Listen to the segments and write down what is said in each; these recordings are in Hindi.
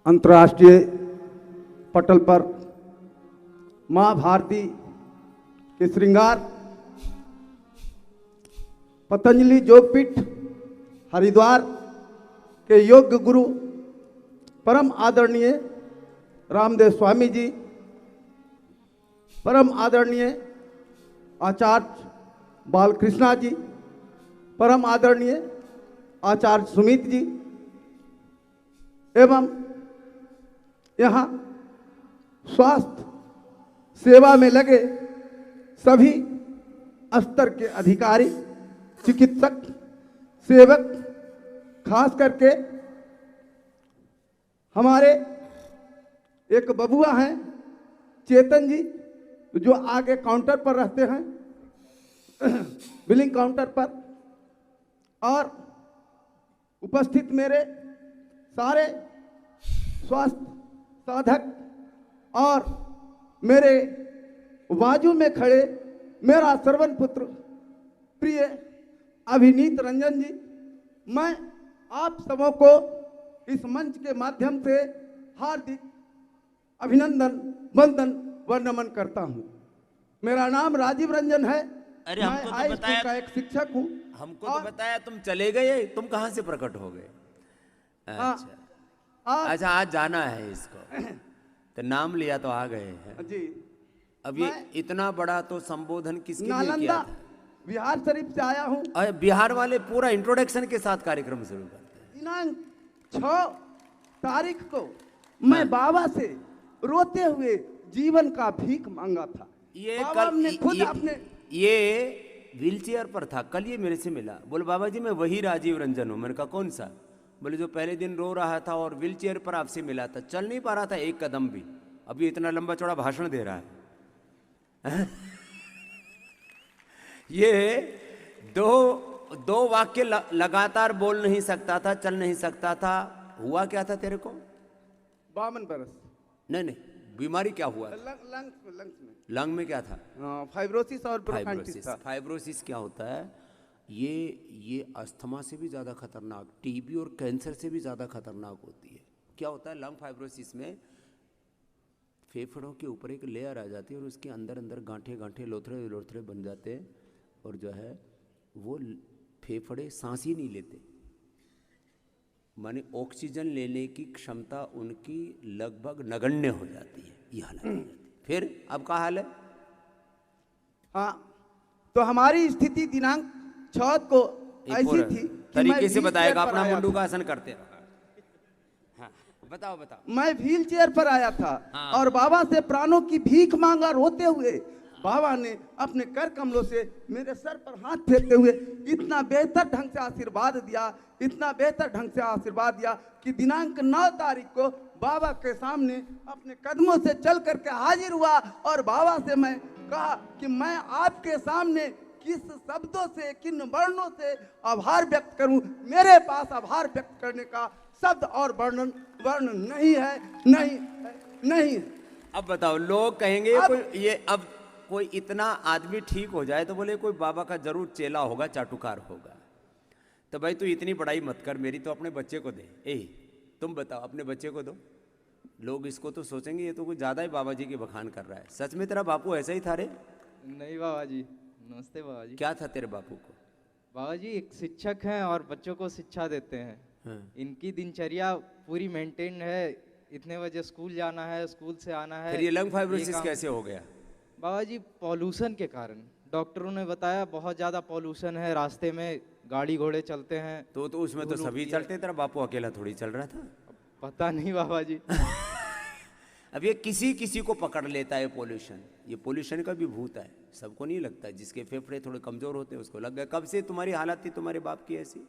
अंतर्राष्ट्रीय पटल पर माँ भारती के श्रृंगार पतंजलि योगपीठ हरिद्वार के योग गुरु परम आदरणीय रामदेव स्वामी जी, परम आदरणीय आचार्य बालकृष्णा जी, परम आदरणीय आचार्य सुमित जी एवं यहाँ स्वास्थ्य सेवा में लगे सभी स्तर के अधिकारी, चिकित्सक, सेवक, खास करके हमारे एक बबुआ हैं चेतन जी जो आगे काउंटर पर रहते हैं बिलिंग काउंटर पर, और उपस्थित मेरे सारे स्वास्थ्य साधक और मेरे बाजू में खड़े मेरा श्रवण पुत्र प्रिय अभिनीत रंजन जी, मैं आप सबों को इस मंच के माध्यम से हार्दिक अभिनंदन, वंदन व नमन करता हूं। मेरा नाम राजीव रंजन है। अरे मैं हमको तो हाई स्कूल बताया, का एक शिक्षक हूं। हमको तो बताया तुम चले गए, तुम कहाँ से प्रकट हो गए? अच्छा अच्छा, आज जाना है इसको तो नाम लिया तो आ गए हैं जी। अब ये इतना बड़ा तो संबोधन किसके लिए नालंदा किया था? बिहार शरीफ से आया हूं। अरे बिहार वाले पूरा इंट्रोडक्शन के साथ कार्यक्रम शुरू करते हैं। दिनांक 6 तारीख को मैं बाबा से रोते हुए जीवन का भीख मांगा था। ये बाबा कल ने खुद अपने ये व्हील चेयर पर था, कल ये मेरे से मिला, बोले बाबा जी मैं वही राजीव रंजन हूँ। मैंने कहा कौन सा? बोले जो पहले दिन रो रहा था और व्हील चेयर पर आपसे मिला था, चल नहीं पा रहा था एक कदम भी, अभी इतना लंबा चौड़ा भाषण दे रहा है ये दो वाक्य लगातार बोल नहीं सकता था, चल नहीं सकता था। हुआ क्या था तेरे को? 52 बरस। नहीं, बीमारी क्या हुआ? लंग्स में। लंग में क्या था? फाइब्रोसिस और ब्रोंकाइटिस था। फाइब्रोसिस क्या होता है? ये अस्थमा से भी ज़्यादा खतरनाक, टीबी और कैंसर से भी ज़्यादा खतरनाक होती है। क्या होता है लंग फाइब्रोसिस में? फेफड़ों के ऊपर एक लेयर आ जाती है और उसके अंदर अंदर गांठे गांठे लोथड़े लोथड़े बन जाते हैं और जो है वो फेफड़े सांस ही नहीं लेते, माने ऑक्सीजन लेने की क्षमता उनकी लगभग नगण्य हो जाती है। ये हालत हो जाती है। फिर अब का हाल है? हाँ, तो हमारी स्थिति दिनांक 6 को ऐसी थी तरीके से बताएगा, अपना मुंडू का आसन करते रहो। हाँ, बताओ। मैं व्हील चेयर पर आया था। हाँ। और बाबा से प्राणों की भीख मांगा रोते हुए। बाबा ने अपने कर कमलों से मेरे सर पर हाथ फेरते हुए इतना बेहतर ढंग से आशीर्वाद दिया, इतना बेहतर ढंग से आशीर्वाद दिया कि दिनांक 9 तारीख को बाबा के सामने अपने कदमों से चल करके हाजिर हुआ। और बाबा से मैं कहा कि मैं आपके सामने किस शब्दों से, किन वर्णों से आभार व्यक्त करूं। मेरे पास आभार व्यक्त करने का शब्द और वर्ण नहीं है, नहीं। अब बताओ, लोग कहेंगे अब कोई इतना आदमी ठीक हो जाए तो बोले कोई बाबा का जरूर चेला होगा, चाटुकार होगा। तो भाई तू इतनी बड़ाई मत कर, मेरी तो अपने बच्चे को दे। तुम बताओ, अपने बच्चे को दो। लोग इसको तो सोचेंगे ये तो कुछ ज्यादा ही बाबा जी की बखान कर रहा है। सच में तेरा बापू ऐसा ही था रे? नहीं बाबा जी, नमस्ते बाबा जी। क्या था तेरे बापू को? बाबा जी एक शिक्षक हैं और बच्चों को शिक्षा देते हैं। हाँ। इनकी दिनचर्या पूरी मेंटेन है। इतने बजे स्कूल जाना है, स्कूल से आना है। फिर ये लंग फाइब्रोसिस कैसे हो गया? बाबा जी पॉल्यूशन के कारण, डॉक्टरों ने बताया बहुत ज्यादा पॉल्यूशन है, रास्ते में गाड़ी घोड़े चलते हैं। तो उसमें तो सभी चलते, तेरा बापू अकेला थोड़ी चल रहा था। पता नहीं बाबा जी अब ये किसी को पकड़ लेता है पोल्यूशन। ये पोल्यूशन का भी भूत है, सबको नहीं लगता। जिसके फेफड़े थोड़े कमजोर होते हैं उसको लग गया। कब से तुम्हारी हालत थी तुम्हारे बाप की ऐसी?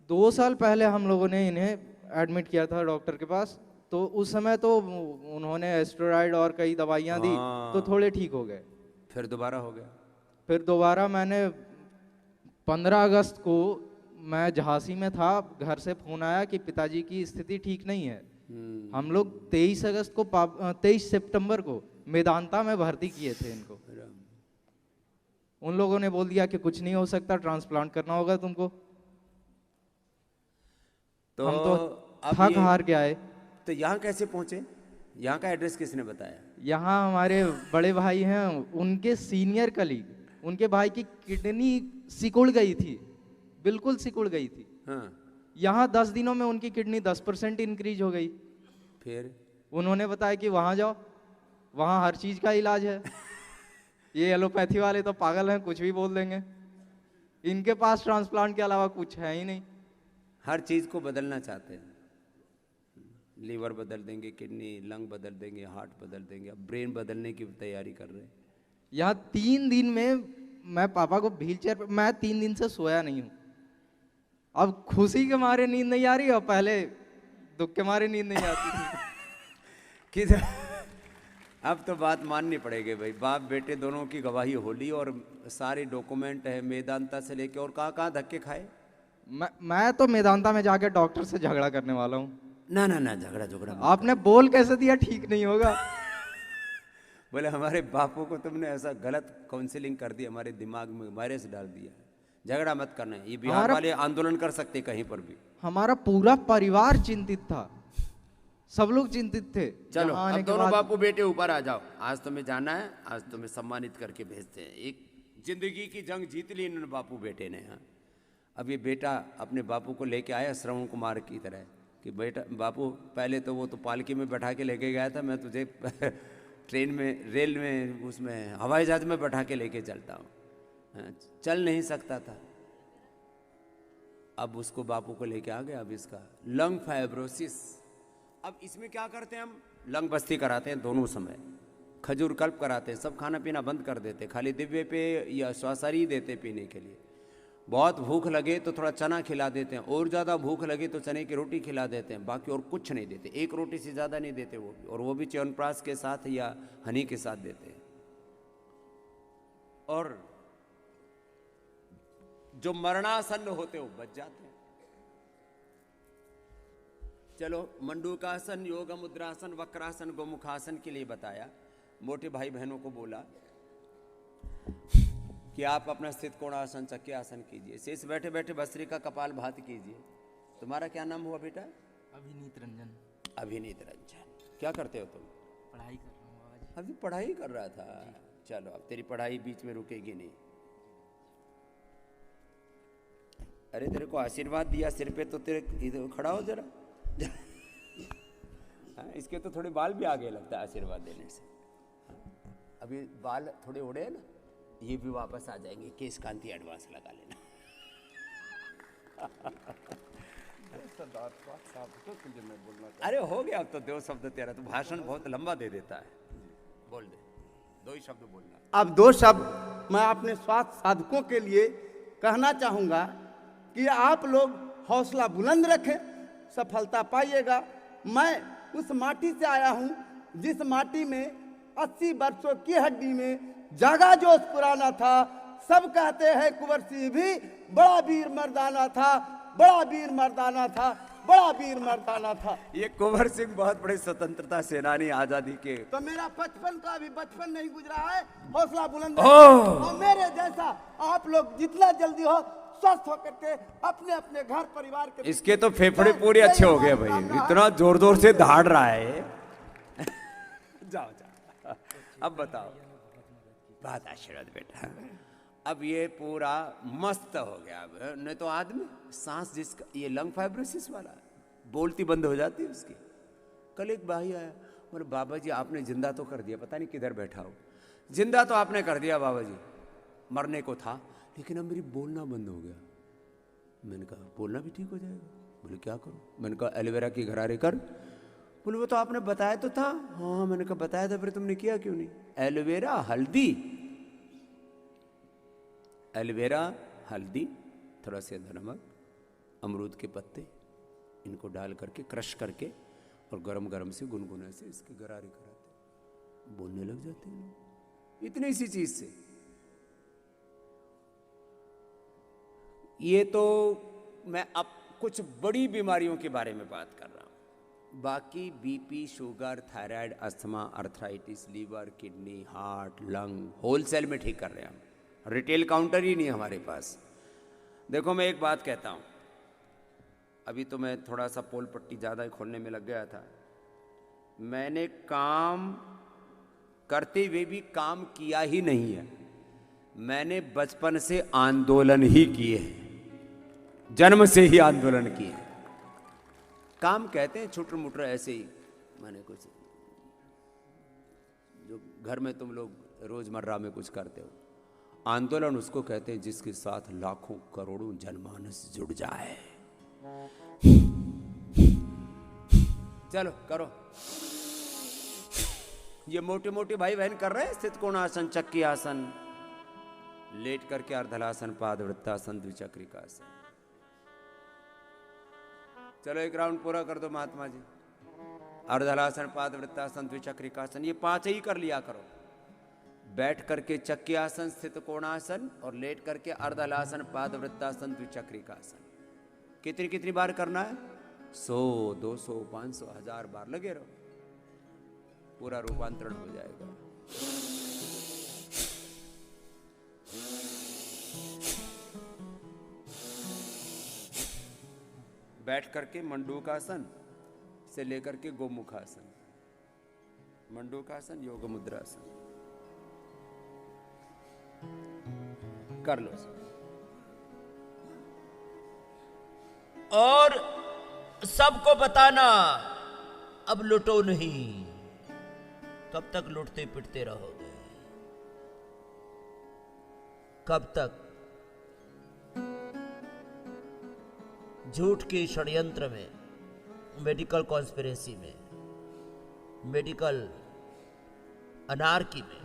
2 साल पहले हम लोगों ने इन्हें एडमिट किया था डॉक्टर के पास। तो उस समय तो उन्होंने एस्टेरॉइड और कई दवाइयाँ दी तो थोड़े ठीक हो गए। फिर दोबारा हो गया? फिर दोबारा मैंने 15 अगस्त को मैं झांसी में था, घर से फोन आया कि पिताजी की स्थिति ठीक नहीं है। हम लोग 23 सितंबर को मेदांता में भर्ती किए थे इनको। उन लोगों ने बोल दिया कि कुछ नहीं हो सकता, ट्रांसप्लांट करना होगा तुमको। तो हम तो थक हार के आए। तो यहाँ कैसे पहुँचे? यहाँ का एड्रेस किसने बताया? यहाँ हमारे बड़े भाई हैं, उनके सीनियर कलीग, उनके भाई की किडनी सिकुड़ गई थी, बिल्कुल सिकुड़ गई थी। हाँ, यहाँ 10 दिनों में उनकी किडनी 10% इंक्रीज हो गई। फिर उन्होंने बताया कि वहाँ जाओ, वहाँ हर चीज का इलाज है। ये एलोपैथी वाले तो पागल हैं, कुछ भी बोल देंगे। इनके पास ट्रांसप्लांट के अलावा कुछ है ही नहीं। हर चीज़ को बदलना चाहते हैं। लीवर बदल देंगे, किडनी, लंग बदल देंगे, हार्ट बदल देंगे, अब ब्रेन बदलने की तैयारी कर रहे हैं। यहाँ 3 दिन में मैं पापा को व्हील चेयर पे, मैं 3 दिन से सोया नहीं हूँ। अब खुशी के मारे नींद नहीं आ रही और पहले दुख के मारे नींद नहीं आती थी। कि अब तो बात माननी पड़ेगी भाई, बाप बेटे दोनों की गवाही होली और सारे डॉक्यूमेंट है, मेदांता से लेके और कहाँ कहाँ धक्के खाए। मैं तो मेदांता में जाके डॉक्टर से झगड़ा करने वाला हूँ। ना ना ना, झगड़ा झगड़ा आपने बोल कैसे दिया ठीक नहीं होगा। बोले हमारे बापू को तुमने ऐसा गलत काउंसलिंग कर दी, हमारे दिमाग में वायरस डाल दिया। झगड़ा मत करना, ये बिहार वाले आंदोलन कर सकते कहीं पर भी। हमारा पूरा परिवार चिंतित था, सब लोग चिंतित थे। चलो यहाँ आने अब के दोनों बाद बापू बेटे ऊपर आ जाओ, आज तुम्हें जाना है, आज तुम्हें सम्मानित करके भेजते हैं। एक जिंदगी की जंग जीत ली इन्होंने बापू बेटे ने। हाँ, अब ये बेटा अपने बापू को लेके आया श्रवण कुमार की तरह कि बेटा बापू, पहले तो वो तो पालकी में बैठा के लेके गया था, मैं तुझे ट्रेन में, रेल में, उसमें हवाई जहाज में बैठा के लेके चलता हूँ। हाँ, चल नहीं सकता था, अब उसको बापू को लेके आ गया। अब इसका लंग फाइब्रोसिस, अब इसमें क्या करते हैं हम? लंग बस्ती कराते हैं दोनों समय, खजूर कल्प कराते हैं, सब खाना पीना बंद कर देते, खाली दिव्य पे या श्वासारी देते पीने के लिए। बहुत भूख लगे तो थोड़ा चना खिला देते हैं, और ज़्यादा भूख लगे तो चने की रोटी खिला देते हैं, बाकी और कुछ नहीं देते। एक रोटी से ज़्यादा नहीं देते वो भी, और वो भी च्यवनप्राश के साथ या हनी के साथ देते हैं। और जो मरणासन्न होते वो बच जाते हैं। चलो मंडूकासन, योग मुद्रासन, वक्रासन, गोमुखासन के लिए बताया। मोटे भाई बहनों को बोला कि आप अपना स्थित कोणासन, चक्की आसन कीजिए, शेष बैठे बैठे भस्त्रिका कपाल भात कीजिए। तुम्हारा क्या नाम हुआ बेटा? अभिनीत रंजन। अभिनीत रंजन। क्या करते हो तुम? पढ़ाई कर रहा हूँ बाबा जी। अभी पढ़ाई कर रहा था? चलो अब तेरी पढ़ाई बीच में रुकेगी नहीं। अरे तेरे को आशीर्वाद दिया सिर पे तो तेरे इधर खड़ा हो जरा। हाँ, इसके तो थोड़े बाल भी आगे लगता है आशीर्वाद देने से। अभी बाल थोड़े उड़े हैं ना, ये भी वापस आ जाएंगे। केश कांति एडवांस लगा लेना। अरे हो गया अब तो, दो शब्द तेरा तो भाषण बहुत लंबा दे देता है, बोल दे, 2 ही शब्द बोलना। अब 2 शब्द मैं अपने स्वास्थ्य साधकों के लिए कहना चाहूँगा कि आप लोग हौसला बुलंद रखें, सफलता पाइएगा। मैं उस माटी से आया हूँ जिस माटी में 80 वर्षों की हड्डी में जागा जोश पुराना था। सब कहते हैं कुंवर सिंह भी बड़ा वीर मर्दाना था, बड़ा वीर मर्दाना था, बड़ा वीर मर्दाना था। ये कुंवर सिंह बहुत बड़े स्वतंत्रता सेनानी, आजादी के। तो मेरा बचपन का भी बचपन नहीं गुजरा है, हौसला बुलंद और मेरे जैसा आप लोग जितना जल्दी हो स्वस्थ होकर के अपने अपने घर परिवार के। इसके तो फेफड़े पूरे अच्छे हो गए भाई, इतना जोर जोर से दहाड़ रहा है। जाओ जाओ, अब बताओ। बहुत आशीर्वाद बेटा। अब ये पूरा मस्त हो गया। अब नहीं तो आदमी सांस, जिसका ये लंग फाइब्रोसिस वाला, बोलती बंद हो जाती है उसकी। कल एक भाई आया, बोले बाबा जी आपने जिंदा तो कर दिया, पता नहीं किधर बैठा हो, जिंदा तो आपने कर दिया बाबा जी, मरने को था लेकिन अब मेरी बोलना बंद हो गया। मैंने कहा बोलना भी ठीक हो जाएगा? बोले क्या करूं? मैंने कहा एलोवेरा की घरारे कर। बोले वो तो आपने बताया तो था। हाँ मैंने कहा बताया था, फिर तुमने किया क्यों नहीं? एलोवेरा, हल्दी, एलोवेरा, हल्दी, थोड़ा सा नमक, अमरूद के पत्ते, इनको डाल करके क्रश करके और गरम गरम से गुनगुना से इसके गरारे कराते, बोलने लग जाते हैं लोग इतनी सी चीज से। ये तो मैं अब कुछ बड़ी बीमारियों के बारे में बात कर रहा हूं। बाकी BP, sugar, thyroid, asthma, arthritis, liver, kidney, heart, lung wholesale में ठीक कर रहे हैं हम। रिटेल काउंटर ही नहीं हमारे पास। देखो मैं एक बात कहता हूं, अभी तो मैं थोड़ा सा पोल पट्टी ज़्यादा ही खोलने में लग गया था। मैंने काम करते हुए भी काम किया ही नहीं है। मैंने बचपन से आंदोलन ही किए हैं, जन्म से ही आंदोलन किए हैं। काम कहते हैं छुटर मुटर ऐसे ही, मैंने कुछ जो घर में तुम लोग रोजमर्रा में कुछ करते हो। आंदोलन उसको कहते हैं जिसके साथ लाखों करोड़ों जनमानस जुड़ जाए। चलो करो, ये मोटे मोटे भाई बहन कर रहे हैं। स्थित कोणासन, चक्की आसन, लेट करके अर्धलासन, पादवृत्तासन, द्विचक्रिकासन। चलो एक राउंड पूरा कर दो महात्मा जी। अर्धलासन, पादवृत्तासन, द्विचक्रिकासन, ये 5 ही कर लिया करो। बैठ करके चक्की आसन, स्थित कोणासन, और लेट करके अर्धलासन, पादवृत्तासन, द्विचक्रिकासन। कितनी कितनी बार करना है? 100, 200, 500, 1000 बार लगे रहो, पूरा रूपांतरण हो जाएगा। बैठ करके मंडूकासन से लेकर के गोमुखासन, मंडूकासन, योग मुद्रासन कर लो। और सबको बताना अब लुटो नहीं। कब तक लुटते पिटते रहोगे? कब तक झूठ के षड्यंत्र में, मेडिकल कॉन्स्पिरेसी में, मेडिकल अनार्की में